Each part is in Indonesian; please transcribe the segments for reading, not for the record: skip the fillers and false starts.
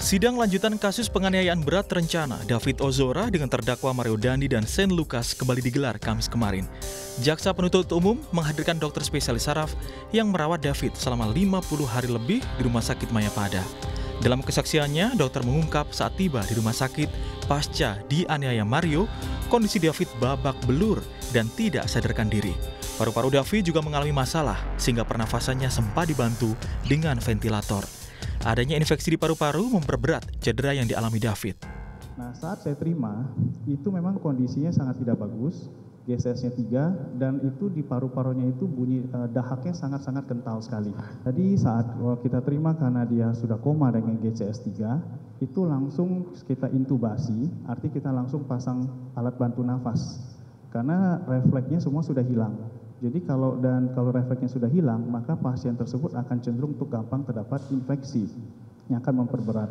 Sidang lanjutan kasus penganiayaan berat terencana David Ozora dengan terdakwa Mario Dandi dan Shane Lucas kembali digelar Kamis kemarin. Jaksa penuntut umum menghadirkan dokter spesialis saraf yang merawat David selama 50 hari lebih di Rumah Sakit Mayapada. Dalam kesaksiannya, dokter mengungkap saat tiba di rumah sakit pasca dianiaya Mario, kondisi David babak belur dan tidak sadarkan diri. Paru-paru David juga mengalami masalah sehingga pernafasannya sempat dibantu dengan ventilator. Adanya infeksi di paru-paru memperberat cedera yang dialami David. Nah, saat saya terima, itu memang kondisinya sangat tidak bagus, GCS-nya 3, dan itu di paru-parunya itu bunyi dahaknya sangat-sangat kental sekali. Tadi saat kita terima karena dia sudah koma dengan GCS 3, itu langsung kita intubasi, arti kita langsung pasang alat bantu nafas. Karena refleksnya semua sudah hilang. Jadi kalau refleksnya sudah hilang, maka pasien tersebut akan cenderung untuk gampang terdapat infeksi yang akan memperberat.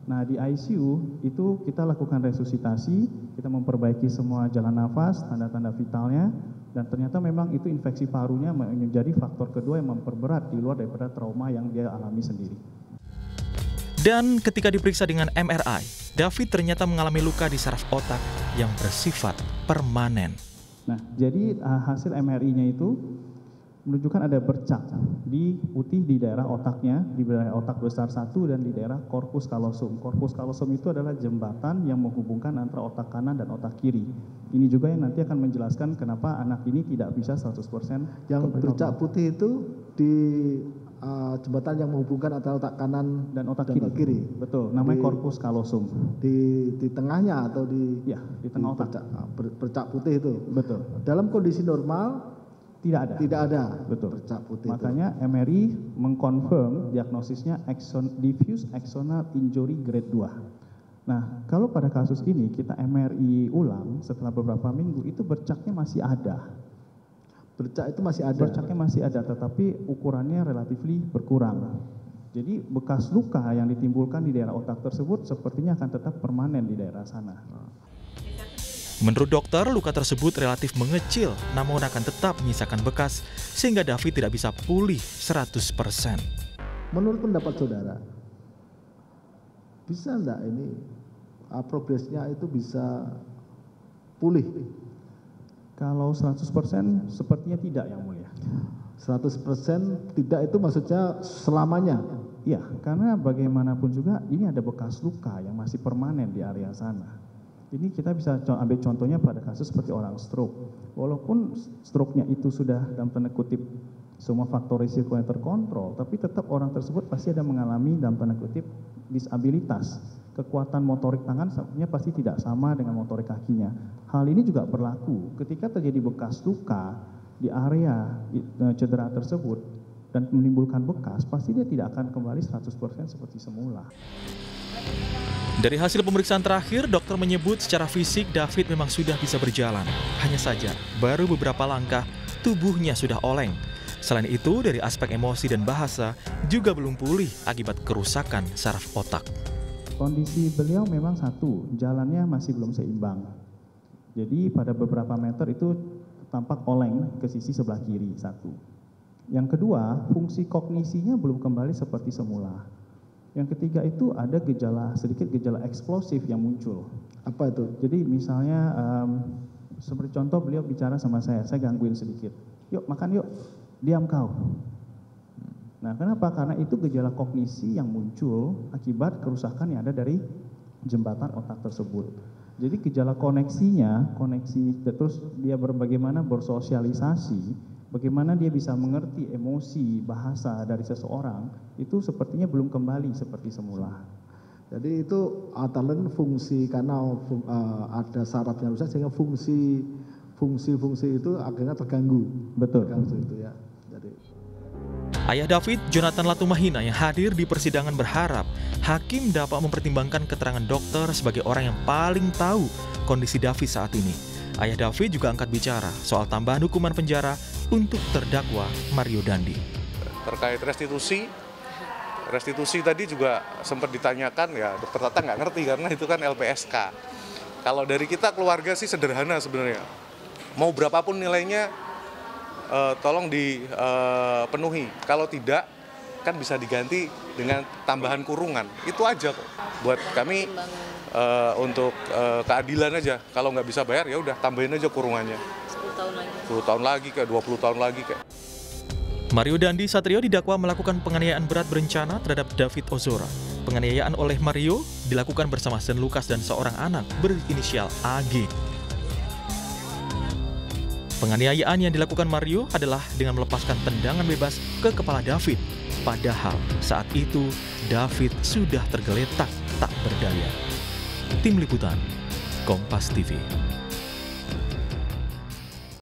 Nah, di ICU itu kita lakukan resusitasi, kita memperbaiki semua jalan nafas, tanda-tanda vitalnya, dan ternyata memang itu infeksi parunya menjadi faktor kedua yang memperberat di luar daripada trauma yang dia alami sendiri. Dan ketika diperiksa dengan MRI, David ternyata mengalami luka di saraf otak yang bersifat permanen. Nah, jadi hasil MRI-nya itu menunjukkan ada bercak di putih di daerah otaknya, di daerah otak besar 1 dan di daerah corpus callosum. Corpus callosum itu adalah jembatan yang menghubungkan antara otak kanan dan otak kiri. Ini juga yang nanti akan menjelaskan kenapa anak ini tidak bisa 100%. Yang bercak putih itu di jembatan yang menghubungkan antara otak kanan dan otak kiri. Betul, namanya corpus callosum. Di tengahnya atau di tengah otak. Bercak putih itu. Betul. Dalam kondisi normal tidak ada. Betul. Bercak putih. Makanya itu. MRI mengkonfirm diagnosisnya diffuse axonal injury grade 2. Nah, kalau pada kasus ini kita MRI ulang setelah beberapa minggu, itu bercaknya masih ada. Bercak itu masih ada? Bercaknya masih ada, tetapi ukurannya relatif berkurang. Jadi bekas luka yang ditimbulkan di daerah otak tersebut sepertinya akan tetap permanen di daerah sana. Menurut dokter, luka tersebut relatif mengecil, namun akan tetap menyisakan bekas sehingga David tidak bisa pulih 100%. Menurut pendapat saudara, bisa enggak ini progresnya itu bisa pulih? Kalau 100% sepertinya tidak, Yang Mulia. 100% tidak itu maksudnya selamanya? Iya, karena bagaimanapun juga ini ada bekas luka yang masih permanen di area sana. Ini kita bisa ambil contohnya pada kasus seperti orang stroke. Walaupun stroke-nya itu sudah dalam tanda kutip semua faktor risiko yang terkontrol, tapi tetap orang tersebut pasti ada mengalami dalam tanda kutip disabilitas. Kekuatan motorik tangan sebenarnya pasti tidak sama dengan motorik kakinya. Hal ini juga berlaku ketika terjadi bekas luka di area cedera tersebut dan menimbulkan bekas, pasti dia tidak akan kembali 100% seperti semula. Dari hasil pemeriksaan terakhir, dokter menyebut secara fisik David memang sudah bisa berjalan. Hanya saja, baru beberapa langkah, tubuhnya sudah oleng. Selain itu, dari aspek emosi dan bahasa, juga belum pulih akibat kerusakan saraf otak. Kondisi beliau memang satu, jalannya masih belum seimbang. Jadi pada beberapa meter itu tampak oleng ke sisi sebelah kiri, satu. Yang kedua, fungsi kognisinya belum kembali seperti semula. Yang ketiga itu ada sedikit gejala eksplosif yang muncul. Apa itu? Jadi misalnya seperti contoh beliau bicara sama saya gangguin sedikit. Yuk makan yuk, diam kau. Nah, kenapa? Karena itu gejala kognisi yang muncul akibat kerusakan yang ada dari jembatan otak tersebut. Jadi gejala koneksi terus dia bagaimana bersosialisasi, bagaimana dia bisa mengerti emosi, bahasa dari seseorang, itu sepertinya belum kembali seperti semula. Jadi itu antara fungsi karena ada saraf yang rusak sehingga fungsi itu akhirnya terganggu. Betul. Terganggu itu ya. Ayah David, Jonathan Latumahina, yang hadir di persidangan berharap hakim dapat mempertimbangkan keterangan dokter sebagai orang yang paling tahu kondisi David saat ini. Ayah David juga angkat bicara soal tambahan hukuman penjara untuk terdakwa Mario Dandi. Terkait restitusi tadi juga sempat ditanyakan, ya dokter Tata nggak ngerti karena itu kan LPSK. Kalau dari kita keluarga sih sederhana sebenarnya. Mau berapapun nilainya, tolong dipenuhi. Kalau tidak, kan bisa diganti dengan tambahan kurungan. Itu aja kok. Buat kami untuk keadilan aja. Kalau nggak bisa bayar ya udah tambahin aja kurungannya. 10 tahun lagi kayak 20 tahun lagi kayak. Mario Dandi Satrio didakwa melakukan penganiayaan berat berencana terhadap David Ozora. Penganiayaan oleh Mario dilakukan bersama Shane Lucas dan seorang anak berinisial AG. Penganiayaan yang dilakukan Mario adalah dengan melepaskan tendangan bebas ke kepala David. Padahal saat itu David sudah tergeletak tak berdaya. Tim Liputan, Kompas TV.